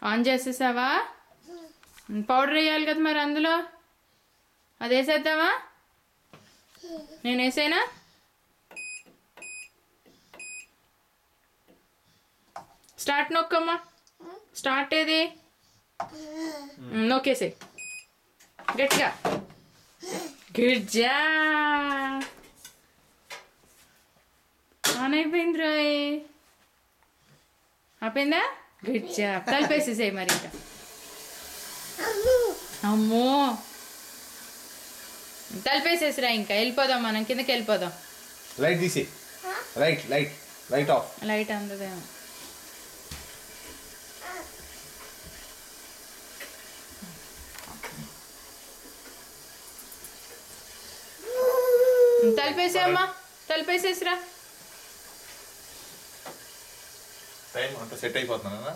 On చేసేసావా? Powder వేయాలి కదా మరి అందులో, అది వేసేద్దామా? నేను వేసేనా? స్టార్ట్ నొక్కమ్మా. స్టార్ట్ ఏది? నొక్కేసే గట్టిగా. Good job. ఆన్ అయిపోయింది రోయ్. ఆపోయిందా? Good job. కలిపేసేసాయి మరి ఇంకా. అమ్మో, తలిపేసేసిరా. ఇంకా వెళ్ళిపోదాం, మనం కిందకి వెళ్ళిపోదాం. లైట్ తీసి. Light of. లైట్ అందదేమో. తలిపేసేమ్మా, తలిపేసేసిరా. టైం అంతా సెట్ అయిపోతున్నా.